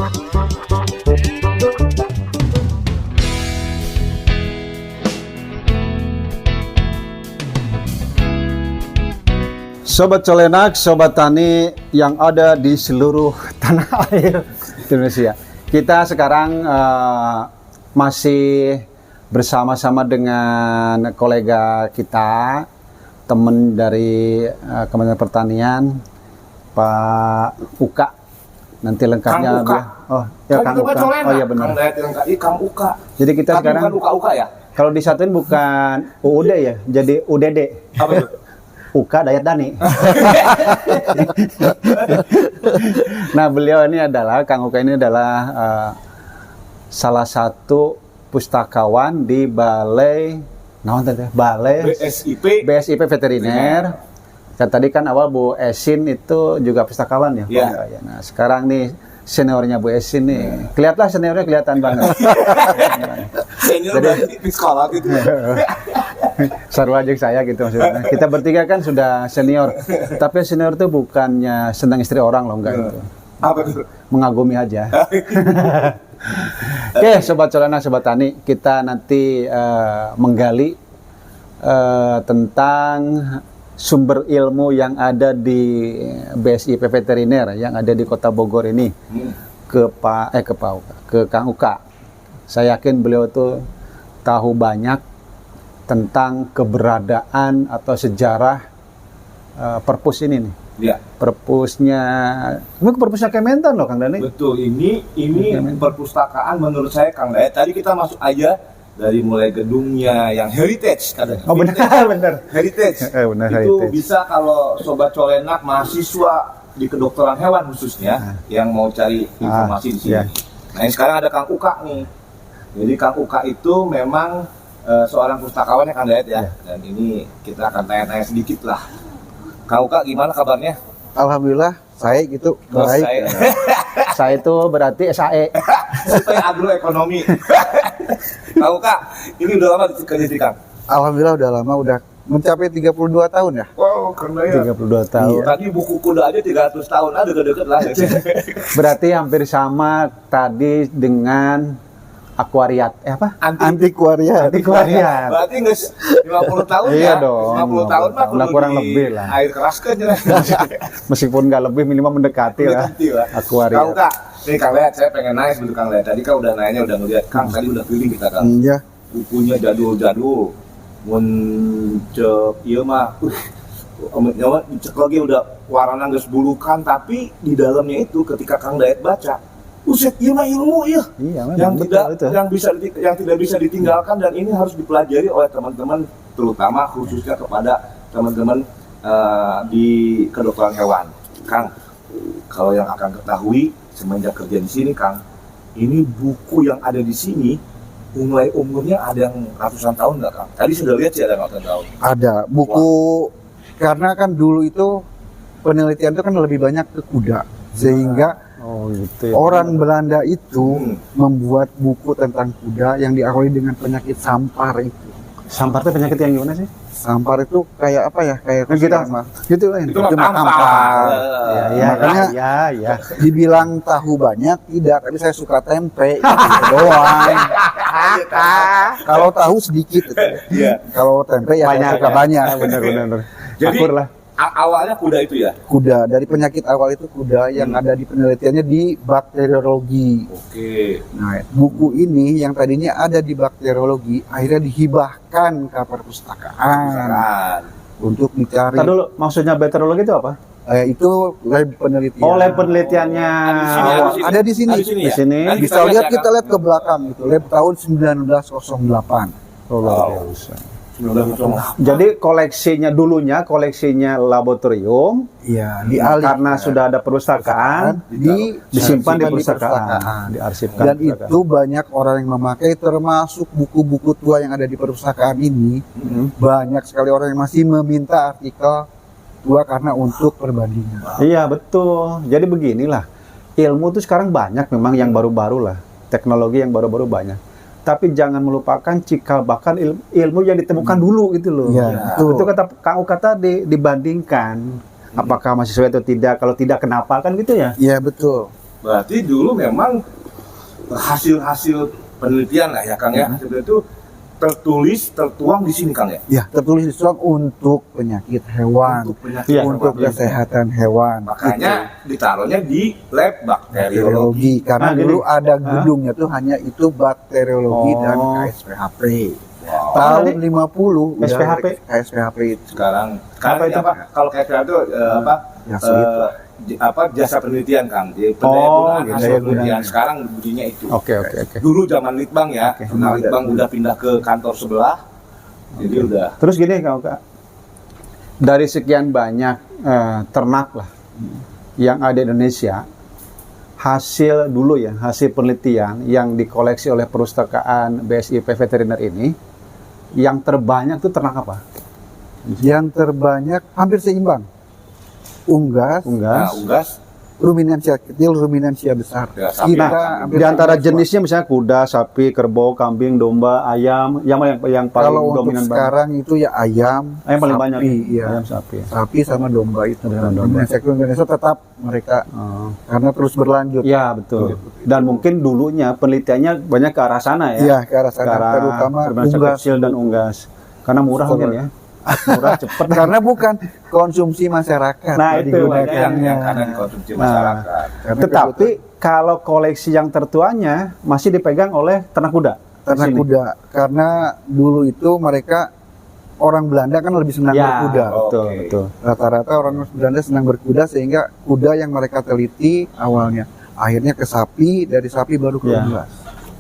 Sobat Colenak, Sobat Tani yang ada di seluruh tanah air Indonesia. Kita sekarang masih bersama-sama dengan kolega kita, teman dari Kementerian Pertanian, Pak Uka. Nanti lengkapnya Kang Uka. Oh, ya Kang Uka. Oh iya benar. Kang Uka. Jadi kita Tapi sekarang bukan Uka ya? kalau disatuin bukan UUD ya, jadi UDD. Apa itu? Uka Dayat Dani. Nah, beliau ini adalah Kang Uka ini adalah salah satu pustakawan di Balai BSIP Veteriner. Kan tadi kan awal Bu Esin itu juga pustakawan ya. Iya. Nah, sekarang nih seniornya Bu Esin nih. Kelihatan banget. Senior berarti di sekolah gitu. Seru aja saya gitu maksudnya. Kita bertiga kan sudah senior. Tapi senior itu bukannya senang istri orang loh, enggak gitu. Apa itu? Mengagumi aja. Oke, Sobat Colenak, Sobat Tani, kita nanti menggali tentang sumber ilmu yang ada di BSIP Veteriner yang ada di Kota Bogor ini ke Kang Uka. Saya yakin beliau tuh tahu banyak tentang keberadaan atau sejarah perpus ini nih. Iya. Perpusnya Kementan loh Kang Dani. Betul, ini perpustakaan menurut saya Kang Dayat. Tadi kita masuk aja dari mulai gedungnya yang heritage katanya. Oh benar. Heritage. Benar, Itu heritage. bisa kalau Sobat Colenak mahasiswa di kedokteran hewan khususnya yang mau cari informasi di sini. Iya. Nah, yang sekarang ada Kang Uka nih. Jadi Kang Uka itu memang seorang pustakawannya Kang Dayat ya. Dan ini kita akan tanya-tanya sedikit lah. Kang Uka gimana kabarnya? Alhamdulillah, saya gitu baik. Saya itu berarti SAE. Supaya agroekonomi. Kang Uka, ini udah lama kerja di Kang? Alhamdulillah udah lama, udah mencapai 32 tahun ya. Wow, keren ya. 32 tahun. Iya. Tadi buku kuda aja 300 tahun, ada deket-deket lah. Berarti hampir sama tadi dengan akuariat. Antiquariat. Antiquariat. Berarti nggak 50 tahun Iya ya? dong, 50 tahun mah udah kurang lebih lah. Air keras kan ya. Meskipun nggak lebih minimal mendekati lah. Akuariat. Kang Uka, nih Kang Dayat, saya pengen nanya sebelum Kang Dayat. Tadi kan udah nanya, udah ngeliat. Kang, tadi udah feeling kita Kang. Iya. Bukunya jadul-jadul. Iya mah. Nyawa dicek lagi udah warna geus bulukan, tapi di dalamnya itu ketika Kang Dayat baca, buset, iya mah ilmu ya. Iya, yang betul, itu. yang tidak bisa ditinggalkan, dan ini harus dipelajari oleh teman-teman, terutama khususnya kepada teman-teman di kedokteran hewan. Kang, kalau yang akan ketahui semenjak kerja di sini Kang, ini buku yang ada di sini mulai umurnya ada yang ratusan tahun nggak Kang? Tadi sudah lihat sih ada ratusan tahun. Ada buku, karena kan dulu itu penelitian itu kan lebih banyak ke kuda, sehingga Gitu ya. orang Belanda itu membuat buku tentang kuda yang diawali dengan penyakit sampar itu. Sampar itu penyakit yang gimana sih? Sampar itu kayak apa ya? Kayak Kita gitu lah. Itu mah mah tampar. Ya, Makanya ya. dibilang tahu banyak tidak, tapi saya suka tempe gitu doang. Kalau tahu sedikit, Iya. kalau tempe ya saya suka banyak. Benar. Jadi Akur lah. awalnya kuda itu ya. Kuda, dari penyakit awal itu kuda yang ada di penelitiannya di bakteriologi. Oke. Nah, buku ini yang tadinya ada di bakteriologi akhirnya dihibahkan ke perpustakaan untuk dicari. Tadi dulu, maksudnya bakteriologi itu apa? Itu lab penelitian. Oh, lab penelitiannya. Ada di sini. Di sini. Nanti Bisa lihat, kita lihat ke Kang. belakang itu, lab tahun 1908. Oh, luar biasa. 1908. Jadi koleksinya laboratorium, Iya, karena sudah ada perpustakaan, disimpan di perpustakaan, diarsipkan. Dan itu banyak orang yang memakai, termasuk buku-buku tua yang ada di perpustakaan ini. Banyak sekali orang yang masih meminta artikel tua karena untuk perbandingan. Iya, betul. Jadi beginilah, ilmu itu sekarang banyak memang yang baru-baru lah, teknologi yang baru-baru banyak. Tapi jangan melupakan cikal bakal ilmu yang ditemukan dulu gitu loh. Ya, itu kata Kang Uka tadi, dibandingkan apakah masih sesuai atau tidak, kalau tidak kenapa, kan gitu ya. Iya, betul. Berarti dulu memang hasil-hasil penelitian lah ya Kang ya, hasil itu tertuang di sini Kang ya. Ya, tertulis di surat untuk penyakit hewan, Untuk penyakit Iya, untuk hewan. kesehatan hewan. Makanya ditaruhnya di lab bakteriologi. Bakteriologi, karena Ah, dulu jadi- ada gedungnya tuh hanya itu bakteriologi Oh. dan KSPHP. Wow. Tahun tadi? 50 udah KSPHP? KSPHP itu. Sekarang Apa itu? Kalau kayak itu Ya, sulit lah. jasa penelitian Kang. Jadi Oh, pendayagunaan hasil pendayagunaan. penelitian. Sekarang bunyinya itu. Oke. Dulu zaman Litbang ya, Oke. nah Litbang udah pindah ke kantor sebelah. Jadi udah. Terus gini Kak, dari sekian banyak ternak lah yang ada di Indonesia, hasil dulu ya, hasil penelitian yang dikoleksi oleh perpustakaan BSIP Veteriner ini, yang terbanyak tuh ternak apa? Yang terbanyak hampir seimbang. Unggas, Unggas. Unggas. ruminansia kecil, ruminansia besar. Ya, sapi. Kita Nah, hampir Di antara seimbang. jenisnya misalnya kuda, sapi, kerbau, kambing, domba, ayam, yang mana yang paling Kalau untuk dominan banget? sekarang itu ya ayam, Ayam paling sapi, banyak. iya. Ayam sapi. Sapi sama domba itu. Sama domba. Ruminansia kecil Indonesia tetap mereka Oh. karena terus berlanjut. Ya betul. Dan mungkin dulunya penelitiannya banyak ke arah sana ya. Iya, ke arah sana, Ke arah terutama ruminansia unggas. kecil dan unggas. Karena murah mungkin ya. Murah cepat. Karena bukan konsumsi masyarakat Nah, yang itu Banyak digunakannya. yang kadang konsumsi Nah. masyarakat. Karena Tetapi kalau koleksi yang tertuanya masih dipegang oleh ternak kuda. ternak Di sini. kuda, karena dulu itu mereka orang Belanda kan lebih senang Ya, berkuda. betul, Oke. betul. Rata-rata orang Belanda senang berkuda sehingga kuda yang mereka teliti awalnya akhirnya ke sapi, dari sapi baru ke Ya. unggas.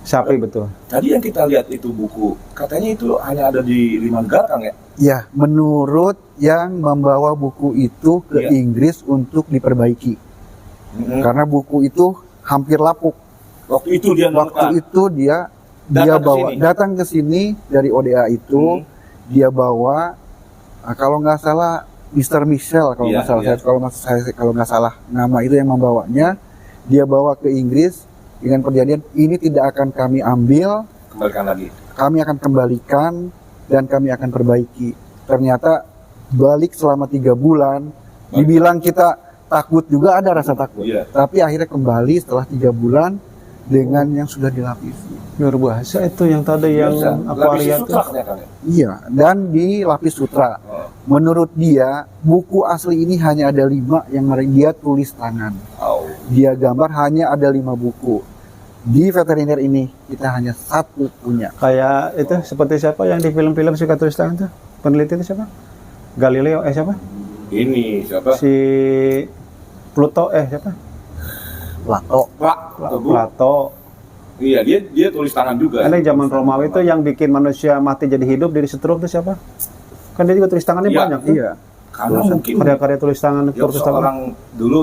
Sapi betul. Tadi yang kita lihat itu buku, katanya itu hanya ada di Limanggara Kang ya? Ya, menurut yang membawa buku itu ke Iya. Inggris untuk diperbaiki. Karena buku itu hampir lapuk. Waktu itu dia Waktu menemukan. itu dia Datang ke bawa sini. datang ke sini dari ODA itu, dia bawa kalau nggak salah Mr. Michel kalau Iya, nggak salah, iya. kalau nggak salah nama itu yang membawanya, dia bawa ke Inggris dengan perjanjian ini tidak akan kami ambil, Kembalikan lagi. kami akan kembalikan dan kami akan perbaiki. Ternyata balik selama 3 bulan, dibilang kita takut juga, ada rasa takut. Iya. Tapi akhirnya kembali setelah 3 bulan dengan yang sudah dilapisi. Luar biasa itu yang tadi yang Biasa. akuaria Lapis itu. sutra katanya Kang ya? Iya, dan dilapis sutra. Oh. Menurut dia, buku asli ini hanya ada 5 yang dia tulis tangan. Oh. Dia gambar hanya ada 5 buku. Di veteriner ini kita hanya 1 punya. Kayak itu seperti siapa yang di film-film suka tulis tangan tuh? Peneliti itu siapa? Galileo siapa? Ini siapa? Si Pluto siapa? Plato. Pak Teguh. Plato. Iya, dia tulis tangan juga. Ada yang zaman Romawi itu yang bikin manusia mati jadi hidup dari stroke itu siapa? Kan dia juga tulis tangannya Iya, banyak tuh. Iya. Karena mungkin Karya-karya tulis tangan dia perpustakaan. seorang dulu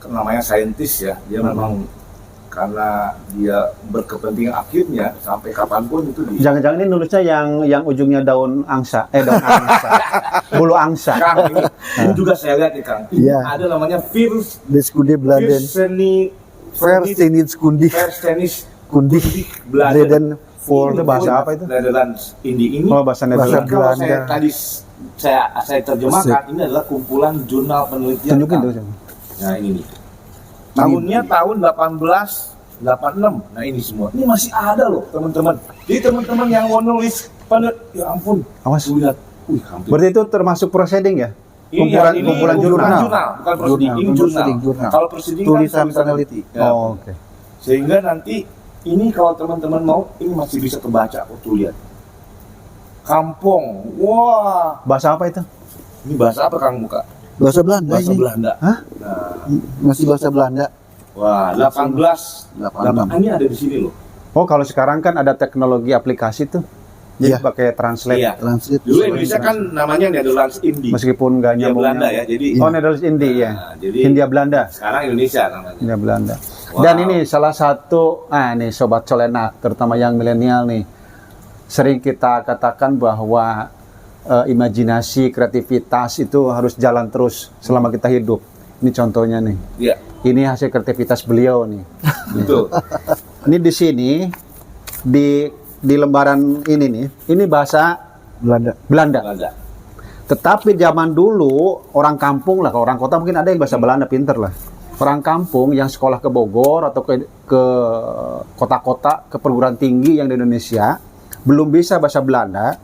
namanya saintis ya. Dia memang karena dia berkepentingan akhirnya sampai kapanpun itu di Jangan-jangan ini nulisnya yang ujungnya daun angsa, daun angsa, bulu angsa. Kang ini juga saya lihat nih Kang. Iya. Ada namanya Virus Deskunde Bladen. Verstenid Kundi. Verstenis Kundi. Bladen for Itu bahasa apa itu? Netherlands ini Oh, bahasa Bahasa Netherlands. kalau saya Belanda. tadi saya terjemahkan ini adalah kumpulan jurnal penelitian. Tunjukin Kang. tuh. Nah ini nih. Tahunnya tahun 1886. Nah ini semua. Ini masih ada loh teman-teman. Jadi teman-teman yang mau nulis ya ampun. Awas. Tuh lihat. Wih hampir. Berarti itu termasuk proceeding ya? Iya, Kumpulan jurnal. bukan proceeding, ini Jurnal. jurnal. Jurnal. Kalau proceeding Tulisan kan peneliti. Ya. Oh, oke. Sehingga nanti ini kalau teman-teman mau ini masih bisa kebaca. Oh tuh lihat. Kampung. Wah. Bahasa apa itu? Ini bahasa apa Kang Muka? Bahasa Belanda Bahasa ini. Belanda. Hah? Nah, Masih bahasa Belanda. wah 1886. Ini ada di sini loh. Oh, kalau sekarang kan ada teknologi aplikasi tuh. Jadi Iya. pakai translate. Iya. Translate. Dulu Indonesia kan namanya Netherlands Indie. Meskipun nggak India nyambung. Belanda ya. Jadi Oh, Netherlands Indie ya. Nah, jadi Hindia Belanda. sekarang Indonesia namanya. Hindia Belanda. Wow. Dan ini salah satu, nih Sobat Solena, terutama yang milenial nih, sering kita katakan bahwa imajinasi, kreativitas itu harus jalan terus selama kita hidup. Ini contohnya nih. Iya, Ini hasil kreativitas beliau nih. betul. Ini di sini di lembaran ini nih, ini bahasa Belanda. Belanda. Belanda. Tetapi zaman dulu orang kampung lah, kalau orang kota mungkin ada yang bahasa Belanda pinter lah. orang kampung yang sekolah ke Bogor atau ke kota-kota, ke perguruan tinggi yang di Indonesia, belum bisa bahasa Belanda,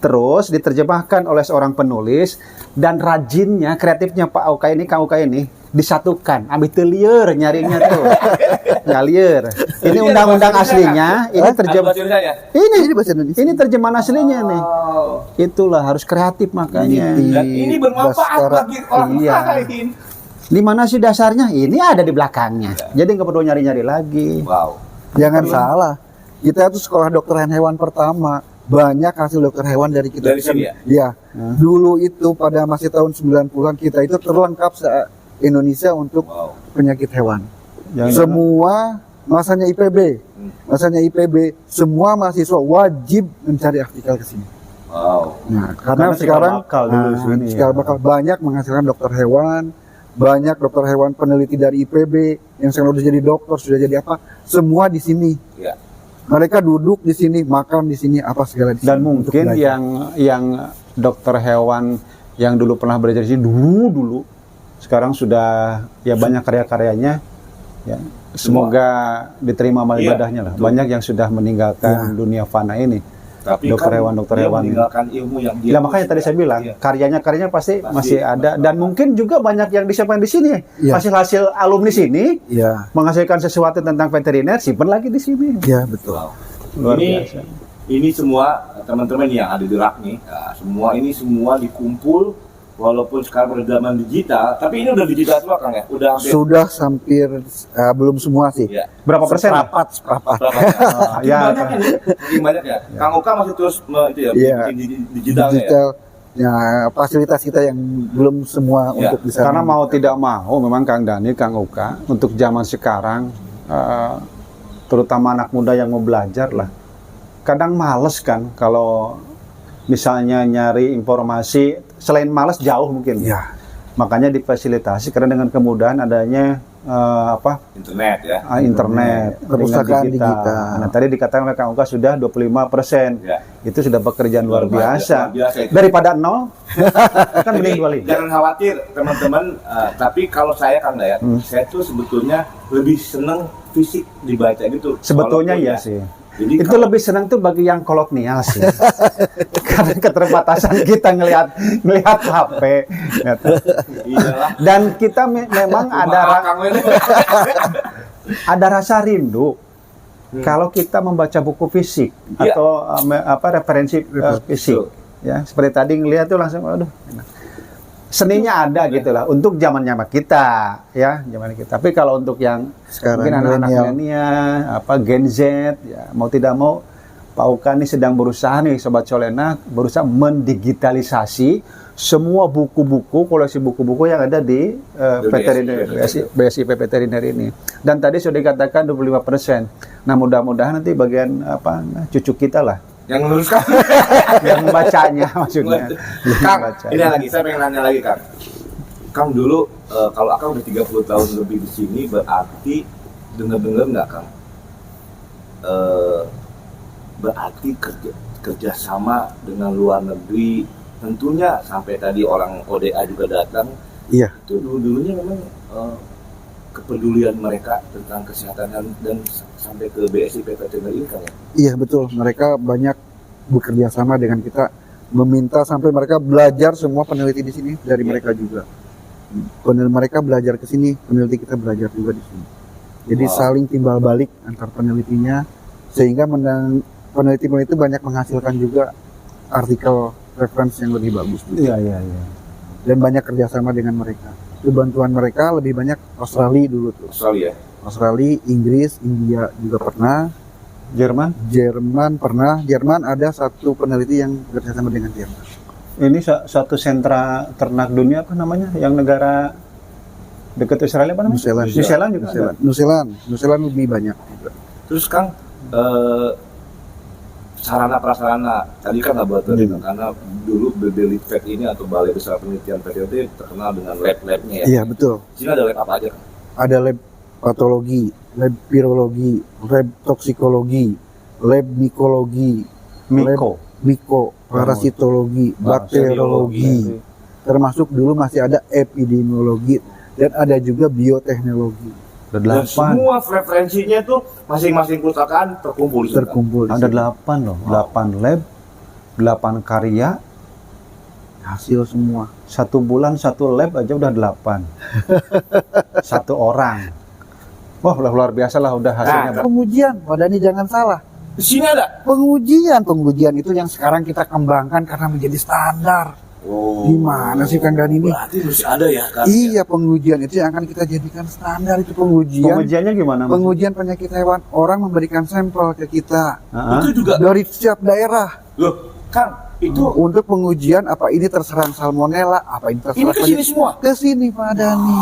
terus diterjemahkan oleh seorang penulis, dan rajinnya, kreatifnya Pak Auka ini, Kang Auka ini, disatukan, ambil telier nyarinya tuh. Ngalier. Ini undang-undang aslinya, ini Ini bahasa Indonesia. ini terjemahan aslinya nih. Itulah harus kreatif makanya. Dan ini bermanfaat bagi orang Iya. lain. Di mana sih dasarnya? Ini ada di belakangnya. Jadi nggak perlu nyari-nyari lagi. Wow. Jangan salah. Kita itu sekolah kedokteran hewan pertama. Banyak hasil dokter hewan dari kita. Dari sini ya? Ya. Dulu itu pada masih tahun 90-an kita itu terlengkap se-Indonesia untuk penyakit hewan. Semua masanya IPB. Masanya IPB, semua mahasiswa wajib mencari artikel ke sini. Wow. Nah, karena Karena sekarang cikal bakal dulu sini, cikal ya. bakal banyak menghasilkan dokter hewan, banyak dokter hewan peneliti dari IPB yang sekarang sudah jadi dokter, sudah jadi apa, semua di sini. Ya. Mereka duduk di sini, makan di sini, apa segala di sini. Dan untuk mungkin belajar. yang dokter hewan yang dulu pernah belajar di sini dulu sekarang sudah ya banyak karya-karyanya, ya semoga diterima amal Iya, ibadahnya lah. betul. Banyak yang sudah meninggalkan dunia fana ini. Tapi Dokter kan hewan dia meninggalkan ilmu yang dia. Ya makanya tadi saya bilang Iya. karyanya pasti Masih masih ada, dan mungkin juga banyak yang disimpan di sini. Iya. Hasil-hasil alumni sini Ya, menghasilkan sesuatu tentang veteriner, simpan lagi di sini. ya betul. Wow. Luar ini, biasa. Ini semua teman-teman yang ada di rak nih, ini semua dikumpul walaupun sekarang berzaman digital, tapi ini udah digital semua Kang ya? Udah hampir Sudah hampir belum semua sih. ya. Berapa persen? Seprapat. Berapa ya? Makin Ya, banyak ya, makin banyak ya. Kang Oka masih terus itu ya, Iya. bikin digitalnya ya. Digital. Ya, fasilitas kita yang belum semua Ya, untuk bisa. Karena mau tidak mau, memang Kang Dani, Kang Uka, untuk zaman sekarang, terutama anak muda yang mau belajar lah, kadang males kan kalau misalnya nyari informasi, selain males jauh mungkin. Ya, Makanya difasilitasi karena dengan kemudahan adanya Internet ya. internet, Perpustakaan dengan digital. Nah, tadi dikatakan oleh Kang Uka sudah 25%. Ya. Itu sudah pekerjaan luar biasa. Luar biasa itu. Daripada nol, kan mending Jadi, 25. jangan khawatir teman-teman, tapi kalau saya Kang Dayat, saya tuh sebetulnya lebih seneng fisik dibaca gitu. Sebetulnya Walaupun iya ya. sih. Jadi Itu lebih senang tuh bagi yang kolonial sih. Karena keterbatasan kita ngelihat HP. Gitu. iyalah. Dan kita memang Kang ini. ada rasa rindu kalau kita membaca buku fisik Iya. atau referensi fisik. Ya, seperti tadi ngelihat tuh langsung aduh. Seninya ada gitu lah untuk zamannya kita, ya, zaman kita. Tapi kalau untuk yang Sekarang mungkin anak-anak milenial. milenial, Gen Z, ya, mau tidak mau Pak Uka ini sedang berusaha nih, Sobat Solena, berusaha mendigitalisasi semua buku-buku, koleksi buku-buku yang ada di veteriner, BSIP veteriner ini. Dan tadi sudah dikatakan 25%. Nah, mudah-mudahan nanti bagian cucu kita lah Yang meluruskan. yang membacanya maksudnya. Kang, Baca. ini lagi, saya pengen nanya lagi Kang. Kang dulu, kalau Akang udah 30 tahun lebih di sini, berarti dengar-dengar nggak Kang? Berarti kerjasama dengan luar negeri, tentunya sampai tadi orang ODA juga datang. Iya. Itu dulu-dulunya memang kepedulian mereka tentang kesehatan dan sampai ke BSIP veteriner ini Kang ya? Iya betul, mereka banyak bekerja sama dengan kita, meminta sampai mereka belajar, semua peneliti di sini dari mereka juga. Peneliti mereka belajar ke sini, peneliti kita belajar juga di sini. Jadi Wow. saling timbal balik antar penelitinya, sehingga peneliti-peneliti banyak menghasilkan juga artikel referensi yang lebih bagus. Iya, iya, iya. Dan banyak kerjasama dengan mereka. Itu bantuan mereka lebih banyak Australia dulu tuh. Australia. Australia, Inggris, India juga pernah. Jerman. Jerman pernah. Jerman ada satu peneliti yang bekerjasama dengan Jerman. Ini satu sentra ternak dunia apa namanya? Yang negara dekat Australia apa namanya? New Zealand. New Zealand juga. New Zealand lebih banyak juga. Terus Kang, sarana prasarana tadi kan laboratorium, karena dulu BBLIPVET ini atau Balai Besar Penelitian Veteriner terkenal dengan lab-labnya ya. Iya betul. Di sini ada lab apa aja Kang? Ada lab patologi, lab virologi, lab toksikologi, lab mikologi, Miko. miko, parasitologi, bakteriologi. Termasuk dulu masih ada epidemiologi dan ada juga bioteknologi. Ada Dan 8. semua referensinya tuh masing-masing perusahaan terkumpul di sana. Terkumpul di Ada sini. 8 loh, 8 lab, 8 karya. Hasil semua. 1 bulan 1 lab aja udah 8. 1 orang. Wah, udah luar biasa lah udah hasilnya. Nah, Pengujian, Wadani jangan salah. Di sini ada. Pengujian itu yang sekarang kita kembangkan karena menjadi standar. Oh. Gimana sih Kang Dani ini? Berarti masih ada ya kan? Iya, pengujian itu yang akan kita jadikan standar, itu pengujian. Pengujiannya gimana? Mas? Pengujian penyakit hewan, orang memberikan sampel ke kita Ah, Itu juga. dari setiap daerah Loh, Kang, itu untuk pengujian apa ini terserang salmonella, apa ini terserang ini ke sini semua. ke sini Pak Dani.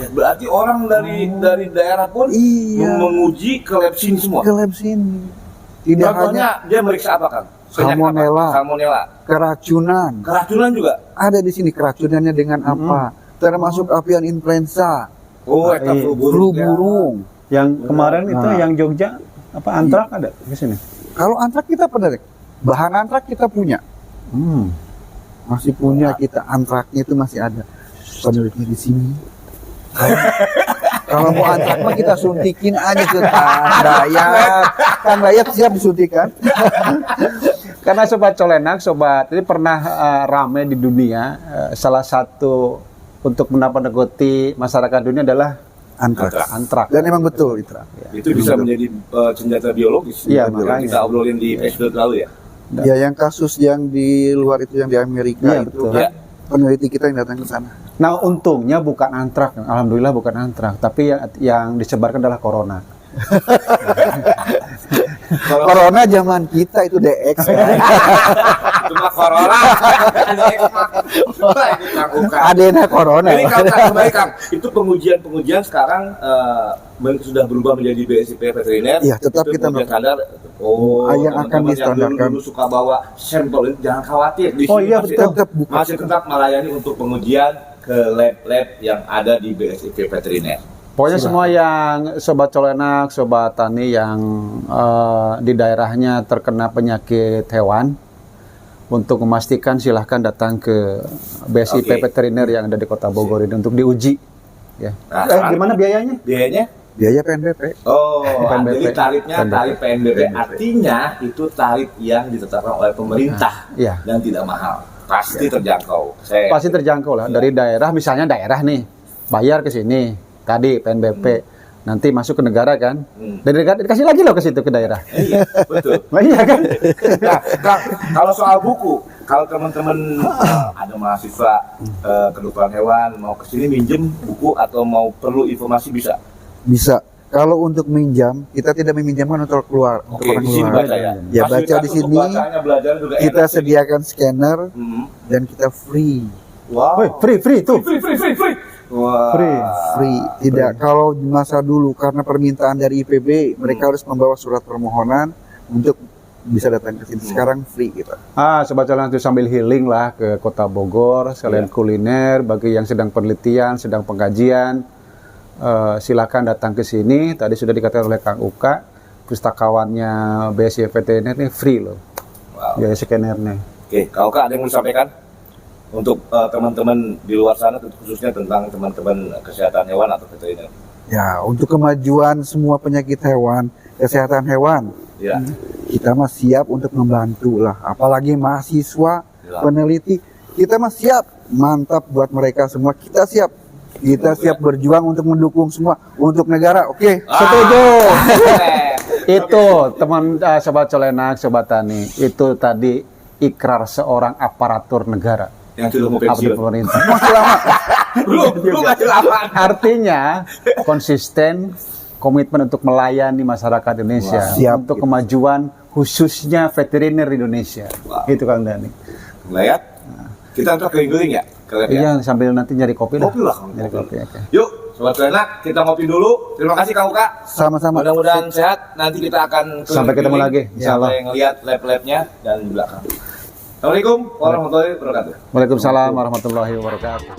Berarti orang dari daerah pun Iya. menguji ke lab sini semua. Ke lab sini. Tidak hanya Contohnya dia meriksa apa, Kang? Penyakit Salmonella. apa? Salmonella. keracunan. Keracunan juga. Ada di sini keracunannya dengan apa? Termasuk avian influenza, Oh, eta Iya. flu flu burung. ya. burung. Yang kemarin itu Nah. yang Jogja apa antrak ada di sini? Kalau antrak kita pernah, bahan antrak kita punya. Masih punya kita, antraknya itu masih ada. Penelitinya di sini. Kalau mau antrak mah kita suntikin aja ke Kang Dayat. Kang Dayat siap disuntikan. Karena sobat Colenak, sobat ini pernah rame di dunia. Salah satu untuk menakut-nakuti masyarakat dunia adalah Antrak. antrak. Dan emang betul itu. Itu bisa menjadi senjata biologis. Iya, Yang makanya. kita obrolin di episode lalu ya. Ya yang kasus yang di luar itu yang di Amerika Iya, itu betul. kan Ya. peneliti kita yang datang ke sana. Nah, untungnya bukan antrak, alhamdulillah bukan antrak, tapi yang disebarkan adalah corona. Kalau Corona zaman kita itu DX kan. cuma corona, ada ekmak. Ini Kang Uka. Adena corona. Jadi Kang, kembali Kang, itu pengujian sekarang sudah berubah menjadi BSIP veteriner. Iya, tetap Itu kita pengujian standar. Oh, yang akan teman-teman distandarkan. dulu suka bawa sampel itu jangan khawatir. Di Oh sini iya, masih, betul. Tetap buka. masih tetap melayani untuk pengujian ke lab-lab yang ada di BSIP veteriner. Pokoknya semua yang sobat Colenak, sobat tani yang di daerahnya terkena penyakit hewan, untuk memastikan silahkan datang ke BSIP Oke. Veteriner yang ada di Kota Bogor ini untuk diuji. Ya. Nah, Gimana biayanya? Biayanya? Biaya PNBP. Oh, PNBP. jadi tarifnya tarif PNBP. Artinya itu tarif yang ditetapkan oleh pemerintah Iya. dan tidak mahal. Pasti terjangkau. Pasti terjangkau lah. Dari daerah, misalnya daerah nih, bayar ke sini, tadi PNBP, nanti masuk ke negara kan, dari negara dikasih lagi loh ke situ ke daerah. Iya, betul. Nah, iya kan? Nah, Kang, kalau soal buku, kalau teman-teman ada mahasiswa kedokteran hewan mau ke sini minjem buku atau mau perlu informasi bisa. Bisa. Kalau untuk minjam, kita tidak meminjamkan untuk keluar, untuk Oke, orang di sini luar. baca ya. Ya, baca Fasilitas di untuk sini. bacanya, belajar juga Kita enak sih. sediakan scanner Hmm. dan kita free. Wow. Woi, free tuh. Free. Wah. Free. Tidak. Kalau di masa dulu karena permintaan dari IPB, mereka harus membawa surat permohonan untuk bisa datang ke sini. Sekarang free kita. Sobat Colenak itu sambil healing lah ke Kota Bogor, sekalian kuliner, bagi yang sedang penelitian, sedang pengkajian. Silakan datang ke sini. Tadi sudah dikatakan oleh Kang Uka, pustakawannya BSIP Veteriner ini free loh. Wow. Biaya scannernya. Oke, kalau Kak ada yang mau disampaikan untuk teman-teman di luar sana, khususnya tentang teman-teman kesehatan hewan atau veteriner. Ya, untuk kemajuan semua penyakit hewan, kesehatan hewan, Ya. kita mah siap untuk membantu lah. Apalagi mahasiswa, Ya. peneliti, kita mah siap. Mantap buat mereka semua. Kita siap. Kita siap berjuang untuk mendukung semua untuk negara. Oke, Setuju. Keren. Itu teman sobat Colenak, sobat tani, itu tadi ikrar seorang aparatur negara, Yang sudah mau aparatur pensiun. pemerintah. masih lama. Belum masih lama. Artinya konsisten, komitmen untuk melayani masyarakat Indonesia, Wah, siap, untuk gitu. kemajuan khususnya veteriner Indonesia. Wah. Itu Kang Dani. Lihat, kita ntar keliling-keliling ya. Kalian ya. Iya, sambil nanti nyari kopi dah. Kopi lah. Nyari kopi, oke. Yuk, sobat enak, kita ngopi dulu. Terima kasih Kang Uka. Sama-sama. Mudah-mudahan sehat. Nanti kita akan Sampai ketemu lagi, insya Allah. Sampai ngelihat lab-labnya dan di belakang. Assalamualaikum warahmatullahi wabarakatuh. Waalaikumsalam warahmatullahi wabarakatuh.